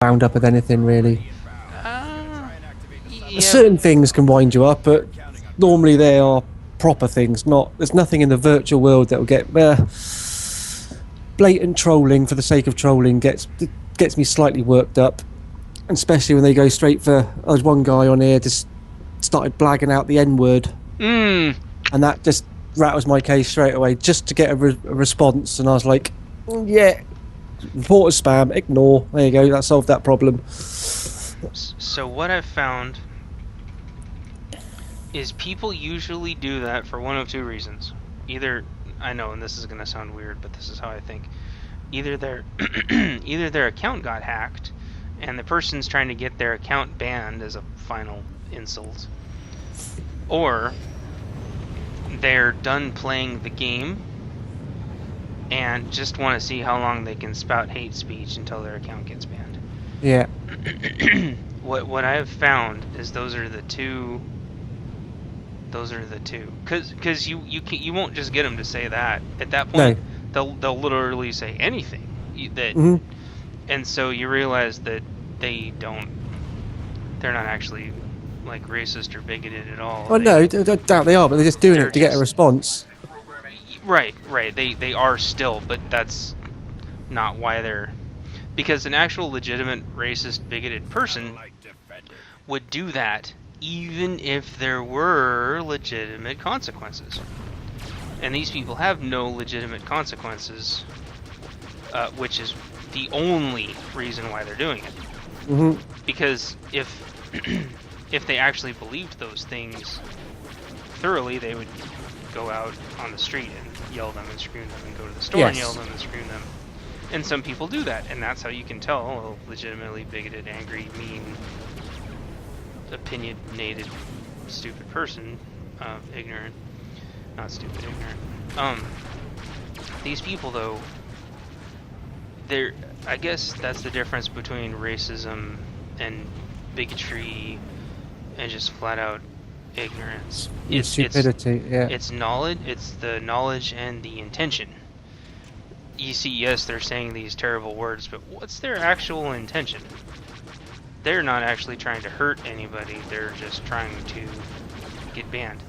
wound up with anything really. Uh, yeah, Certain things can wind you up, but normally they are proper things. Not there's nothing in the virtual world that will get blatant trolling for the sake of trolling gets me slightly worked up, and especially when they go straight for. There's one guy on here just started blagging out the N word, mm, and that just rattles my case straight away just to get a response. And I was like, yeah, report as spam, ignore. There you go, that solved that problem. so what I've found is people usually do that for one of two reasons. Either, I know, and this is going to sound weird, but this is how I think. Either their either their account got hacked, and the person's trying to get their account banned as a final insult, or they're done playing the game and just want to see how long they can spout hate speech until their account gets banned. Yeah. What I have found is those are the two. Because you won't just get them to say that. At that point, No. they'll literally say anything that, and so you realize that they're not actually like racist or bigoted at all. Well, no, I doubt they are, but they're just doing it to get a response. Right. They are still, but that's not why they're. Because an actual legitimate racist, bigoted person would do that even if there were legitimate consequences. And these people have no legitimate consequences, which is the only reason why they're doing it. Because if if they actually believed those things thoroughly, they would go out on the street and yell them and scream them, and go to the store and yell them and scream them. And some people do that, and that's how you can tell a legitimately bigoted, angry, mean, opinionated, stupid person, ignorant, not stupid, ignorant. These people, though, I guess that's the difference between racism and bigotry and just flat out ignorance. It's stupidity. It's knowledge. It's the knowledge and the intention. You see, yes, they're saying these terrible words, but what's their actual intention? They're not actually trying to hurt anybody. They're just trying to get banned,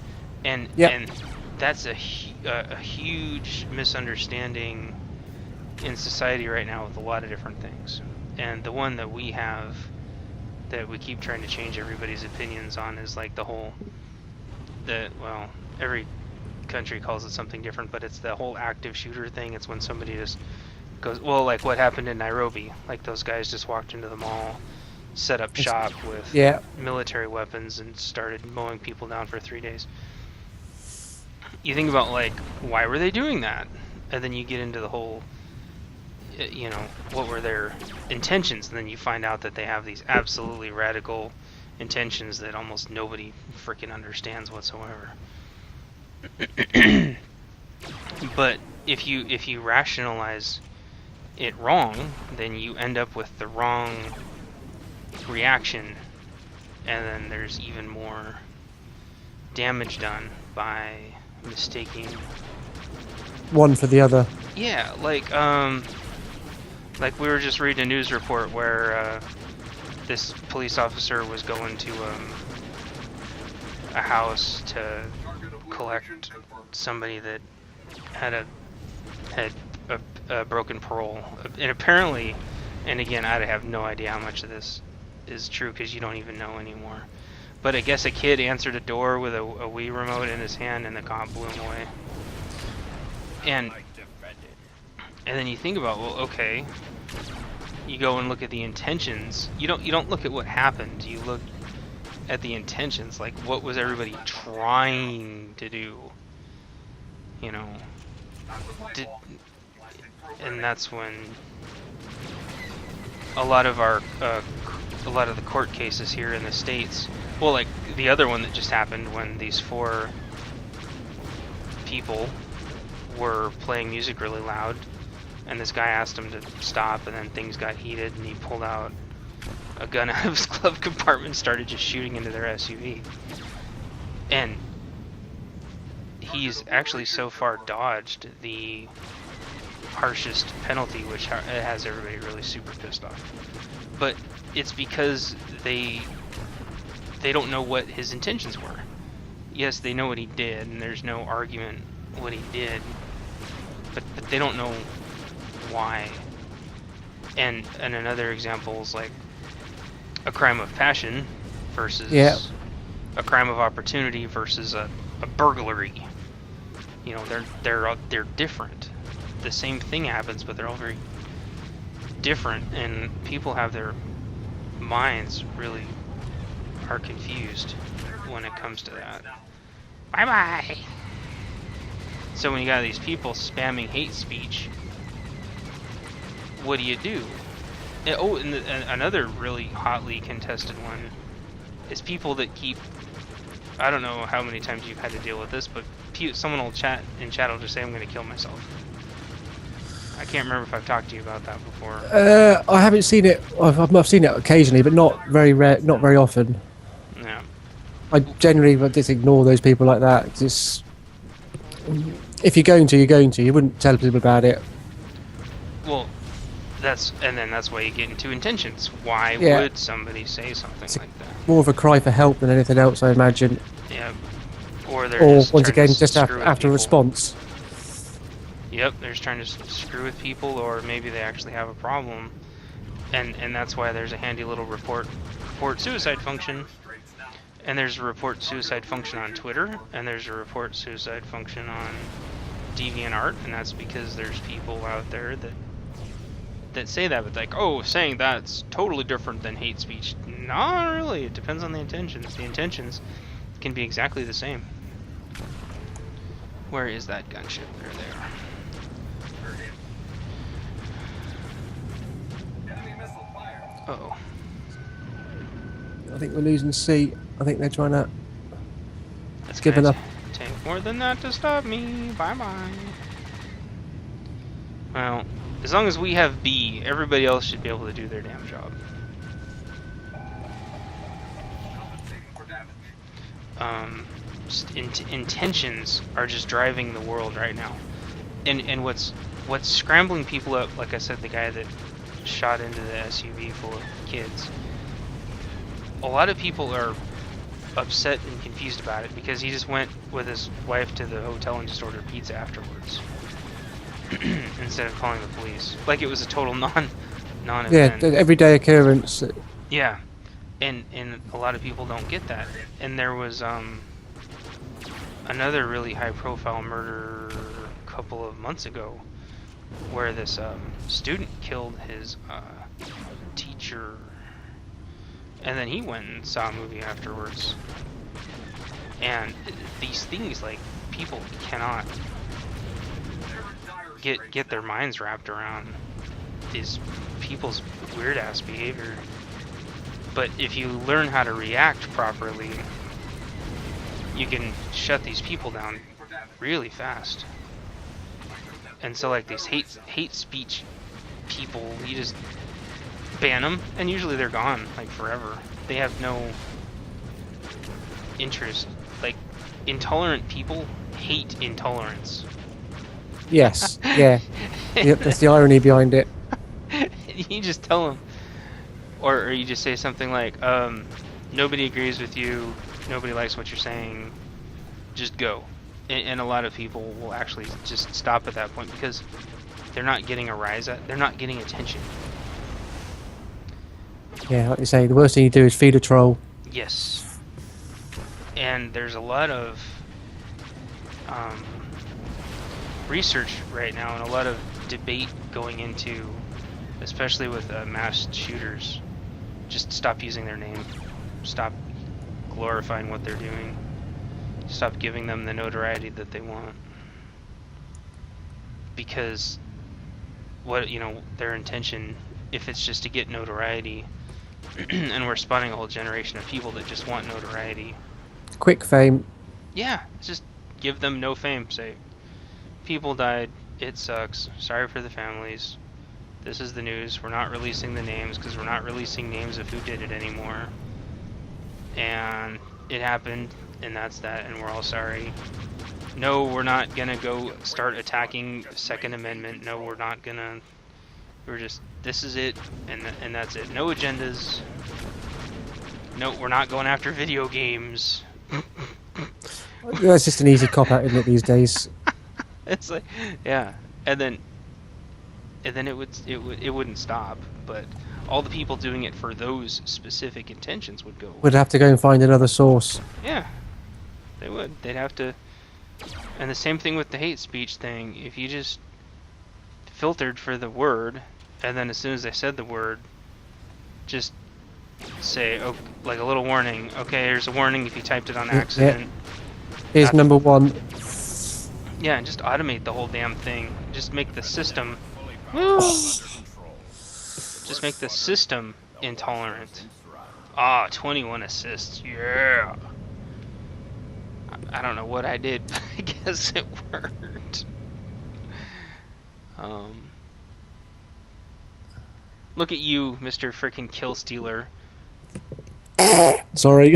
and that's a huge misunderstanding in society right now with a lot of different things. And the one that we have that we keep trying to change everybody's opinions on is like every country calls it something different, but it's the whole active shooter thing. It's when somebody just goes, well, like what happened in Nairobi. Like those guys just walked into the mall, set up shop with military weapons, and started mowing people down for 3 days. You think about, like, why were they doing that? And then you get into the whole, what were their intentions? And then you find out that they have these absolutely radical intentions that almost nobody freaking understands whatsoever. But if you rationalize it wrong, then you end up with the wrong reaction, and then there's even more damage done by mistaking one for the other. Yeah, like we were just reading a news report where this police officer was going to a house to collect somebody that had a broken parole, and apparently, and again, I have no idea how much of this is true because you don't even know anymore, but I guess a kid answered a door with a Wii remote in his hand, and the cop blew him away. And then you think about, well, okay, you go and look at the intentions. You don't look at what happened. You look at the intentions, like what was everybody trying to do, and that's when a lot of the court cases here in the States, well, like the other one that just happened when these 4 people were playing music really loud, and this guy asked him to stop, and then things got heated, and he pulled out a gun out of his glove compartment and started just shooting into their SUV. And he's actually so far dodged the harshest penalty, which has everybody really super pissed off. but it's because they don't know what his intentions were. Yes, they know what he did, and there's no argument what he did, but they don't know why. And another example is like a crime of passion versus a crime of opportunity versus a burglary. You know, they're different. The same thing happens, but they're all very different, and people have their minds really are confused when it comes to that. Bye bye. So when you got these people spamming hate speech, what do you do? And another really hotly contested one is people that keep, I don't know how many times you've had to deal with this, but someone will chat in chat will just say, I'm going to kill myself. I can't remember if I've talked to you about that before. I haven't seen it. I've seen it occasionally, but not very not very often. Yeah. I generally just ignore those people like that. Just if you're going to, you're going to. You wouldn't tell people about it. Well, that's why you get into intentions. Why would somebody say something like that? More of a cry for help than anything else, I imagine. Yeah. Or just once again, just after a response. Yep, they're just trying to screw with people, or maybe they actually have a problem, and that's why there's a handy little report suicide function, and there's a report suicide function on Twitter, and there's a report suicide function on DeviantArt, and that's because there's people out there that say that, but like, oh, saying that's totally different than hate speech. Not really. It depends on the intentions. The intentions can be exactly the same. Where is that gunship? There they are. Uh-oh. I think we're losing C. I think they're trying to... That's giving up. Take more than that to stop me. Bye-bye. Well, as long as we have B, everybody else should be able to do their damn job. Intentions are just driving the world right now. And what's scrambling people up, like I said, the guy that shot into the SUV full of kids, a lot of people are upset and confused about it because he just went with his wife to the hotel and just ordered pizza afterwards instead of calling the police, like it was a total non-event. Yeah, everyday occurrence. Yeah, and a lot of people don't get that. And there was another really high-profile murder a couple of months ago where this student killed his teacher, and then he went and saw a movie afterwards. And these things, like, people cannot get their minds wrapped around these people's weird-ass behavior. But if you learn how to react properly, you can shut these people down really fast. And so, like, these hate speech people, you just ban them, and usually they're gone, like, forever. They have no interest. Like, intolerant people hate intolerance. Yes, yeah. Yep, that's the irony behind it. You just tell them, or you just say something like, nobody agrees with you, nobody likes what you're saying, just go. And a lot of people will actually just stop at that point because they're not getting a rise at, they're not getting attention. Yeah, like you say, the worst thing you do is feed a troll. Yes. And there's a lot of research right now and a lot of debate going into, especially with mass shooters, just stop using their name. Stop glorifying what they're doing. Stop giving them the notoriety that they want. Because their intention, if it's just to get notoriety, and we're spawning a whole generation of people that just want notoriety. Quick fame. Yeah, just give them no fame. Say, people died, it sucks, sorry for the families, this is the news, we're not releasing the names because we're not releasing names of who did it anymore. And it happened, and that's that, and we're all sorry. No, we're not gonna go start attacking Second Amendment. No, we're not gonna. We're just this is it, and that's it. No agendas. No, we're not going after video games. Yeah, it's just an easy cop out, isn't it, these days? It's like, yeah, and then it wouldn't stop. But all the people doing it for those specific intentions would go. We'd have to go and find another source. Yeah, they would. They'd have to. And the same thing with the hate speech thing. If you just filtered for the word, and then as soon as they said the word, just say, oh, like a little warning. Okay, here's a warning if you typed it on accident. Here's number 1. Yeah, and just automate the whole damn thing. Just make the system. Just make the system intolerant. Ah, 21 assists. Yeah. I don't know what I did, but I guess it worked. Look at you, Mr. Frickin' Kill Stealer. Sorry.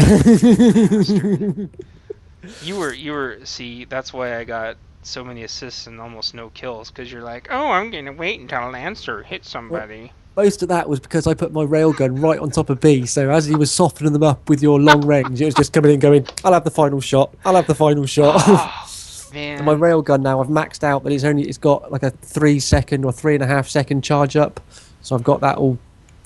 You were. See, that's why I got so many assists and almost no kills. Because you're like, oh, I'm gonna wait until Lancer hits somebody. Most of that was because I put my railgun right on top of B, so as he was softening them up with your long range, it was just coming in going, I'll have the final shot, I'll have the final shot. Oh, man. And my railgun now, I've maxed out, but it's got like a 3 second or 3.5 second charge up, so I've got that all